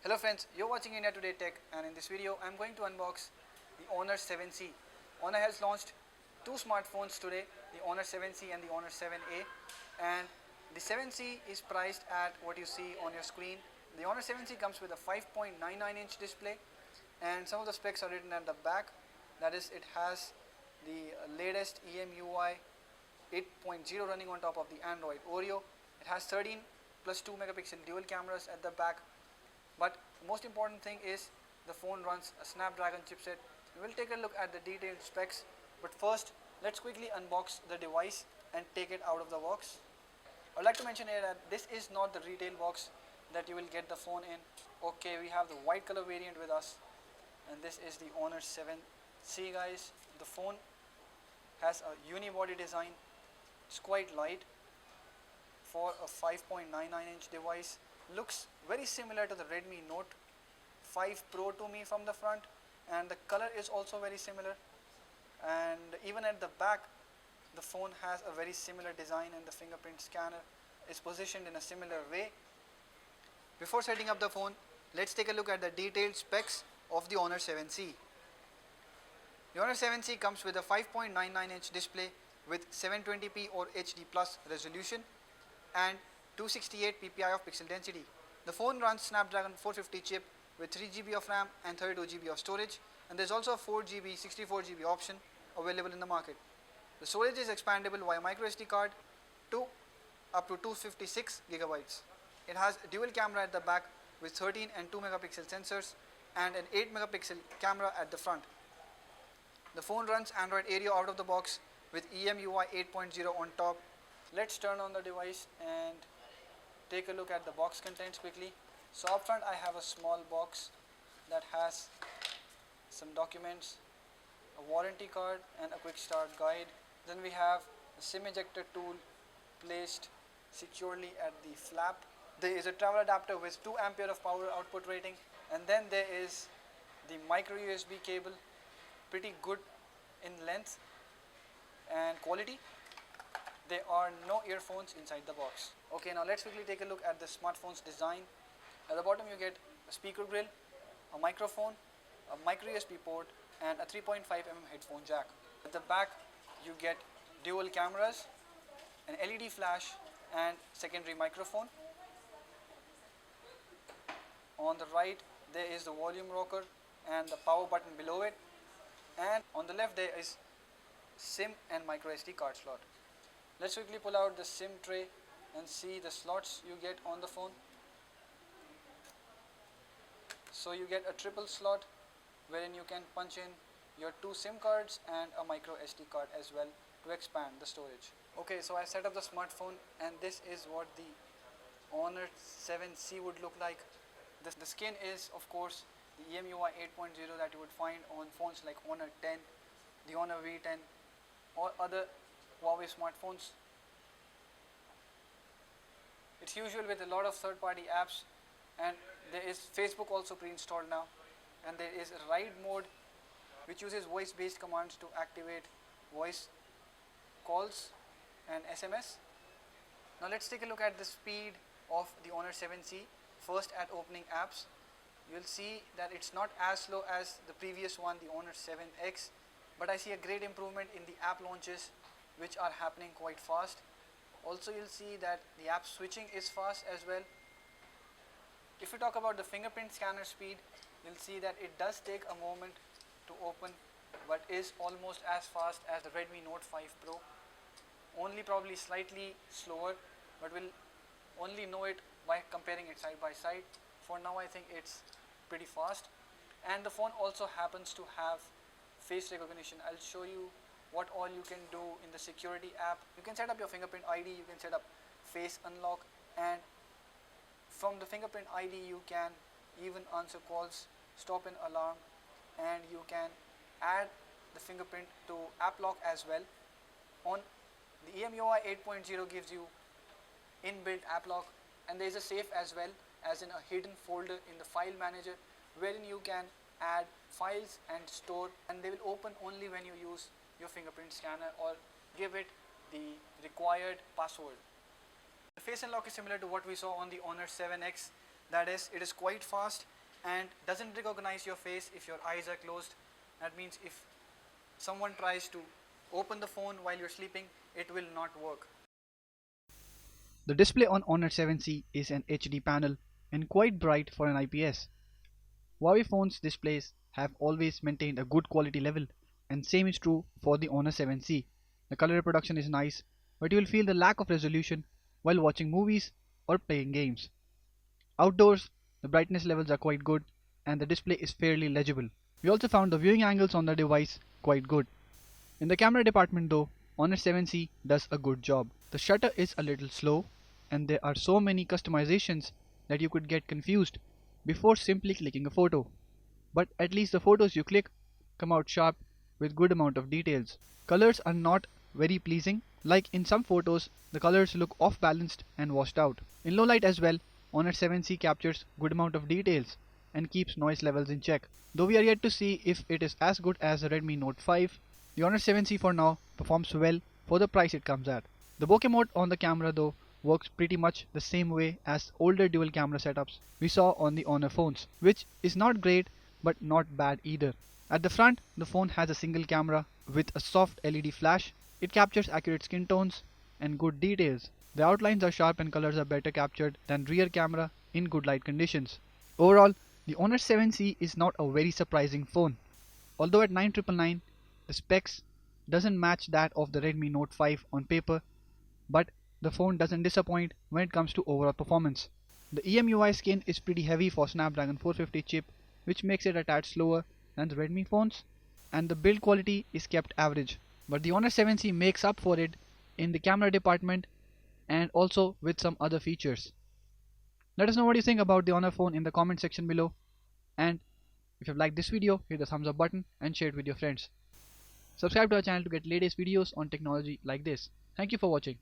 Hello friends, you're watching India Today Tech, and in this video I'm going to unbox the Honor 7C. Honor has launched two smartphones today, the Honor 7C and the Honor 7A, and the 7C is priced at what you see on your screen. The Honor 7C comes with a 5.99-inch display, and some of the specs are written at the back. That is, it has the latest EMUI 8.0 running on top of the Android Oreo. It has 13 plus 2 megapixel dual cameras at the back. But the most important thing is the phone runs a Snapdragon chipset. We will take a look at the detailed specs, but first let's quickly unbox the device and take it out of the box. I would like to mention here that this is not the retail box that you will get the phone in. Okay, we have the white color variant with us, and this is the Honor 7C, guys. The phone has a unibody design. It's quite light for a 5.99-inch device. Looks very similar to the Redmi Note 5 Pro to me from the front, and the color is also very similar, and even at the back the phone has a very similar design, and the fingerprint scanner is positioned in a similar way. Before setting up the phone, let's take a look at the detailed specs of the Honor 7C. The Honor 7C comes with a 5.99-inch display with 720p or HD plus resolution and 268 ppi of pixel density. The phone runs Snapdragon 450 chip with 3GB of RAM and 32GB of storage, and there is also a 4GB, 64GB option available in the market. The storage is expandable via microSD card to up to 256GB. It has dual camera at the back with 13 and 2 megapixel sensors and an 8 megapixel camera at the front. The phone runs Android Oreo out of the box with EMUI 8.0 on top. Let's turn on the device and take a look at the box contents quickly. So up front I have a small box that has some documents, a warranty card and a quick start guide. Then we have a SIM ejector tool placed securely at the flap. There is a travel adapter with 2 ampere of power output rating, and then there is the micro USB cable, pretty good in length and quality. There are no earphones inside the box. Okay, now let's quickly take a look at the smartphone's design. At the bottom you get a speaker grill, a microphone, a micro USB port and a 3.5mm headphone jack. At the back you get dual cameras, an LED flash and secondary microphone. On the right there is the volume rocker and the power button below it, and on the left there is SIM and micro SD card slot. Let's quickly pull out the SIM tray and see the slots you get on the phone. So you get a triple slot wherein you can punch in your 2 SIM cards and a micro SD card as well to expand the storage. Okay, so I set up the smartphone, and this is what the Honor 7C would look like. The skin is of course the EMUI 8.0 that you would find on phones like Honor 10, the Honor V10 or other Huawei smartphones. It's usual with a lot of third-party apps, and there is Facebook also pre-installed now, and there is a ride mode which uses voice-based commands to activate voice calls and SMS. Now let's take a look at the speed of the Honor 7C. First, at opening apps, you'll see that it's not as slow as the previous one, the Honor 7X, but I see a great improvement in the app launches, which are happening quite fast. Also you'll see that the app switching is fast as well. If you talk about the fingerprint scanner speed, you'll see that it does take a moment to open, but is almost as fast as the Redmi Note 5 Pro. Only probably slightly slower, but we'll only know it by comparing it side by side. For now I think it's pretty fast, and the phone also happens to have face recognition. I'll show you what all you can do in the security app. You can set up your fingerprint ID, you can set up face unlock, and from the fingerprint ID you can even answer calls, stop an alarm, and you can add the fingerprint to app lock as well. On the EMUI 8.0 gives you inbuilt app lock, and there is a safe as well, as in a hidden folder in the file manager wherein you can add files and store, and they will open only when you use your fingerprint scanner or give it the required password. The face unlock is similar to what we saw on the Honor 7X. That is, it is quite fast and doesn't recognize your face if your eyes are closed. That means if someone tries to open the phone while you're sleeping, it will not work. The display on Honor 7C is an HD panel and quite bright for an IPS. Huawei phones' displays have always maintained a good quality level, and same is true for the Honor 7C. The color reproduction is nice, but you will feel the lack of resolution while watching movies or playing games. Outdoors, the brightness levels are quite good and the display is fairly legible. We also found the viewing angles on the device quite good. In the camera department though, Honor 7C does a good job. The shutter is a little slow and there are so many customizations that you could get confused before simply clicking a photo. But at least the photos you click come out sharp with good amount of details. Colors are not very pleasing, like in some photos the colors look off balanced and washed out. In low light as well, Honor 7C captures good amount of details and keeps noise levels in check. Though we are yet to see if it is as good as the Redmi Note 5, the Honor 7C for now performs well for the price it comes at. The bokeh mode on the camera though works pretty much the same way as older dual camera setups we saw on the Honor phones, which is not great but not bad either. At the front, the phone has a single camera with a soft LED flash. It captures accurate skin tones and good details. The outlines are sharp and colors are better captured than rear camera in good light conditions. Overall, the Honor 7C is not a very surprising phone. Although at 9999, the specs doesn't match that of the Redmi Note 5 on paper, but the phone doesn't disappoint when it comes to overall performance. The EMUI skin is pretty heavy for Snapdragon 450 chip, which makes it a tad slower than the Redmi phones, and the build quality is kept average. But the Honor 7C makes up for it in the camera department and also with some other features. Let us know what you think about the Honor phone in the comment section below, and if you have liked this video, hit the thumbs up button and share it with your friends. Subscribe to our channel to get latest videos on technology like this. Thank you for watching.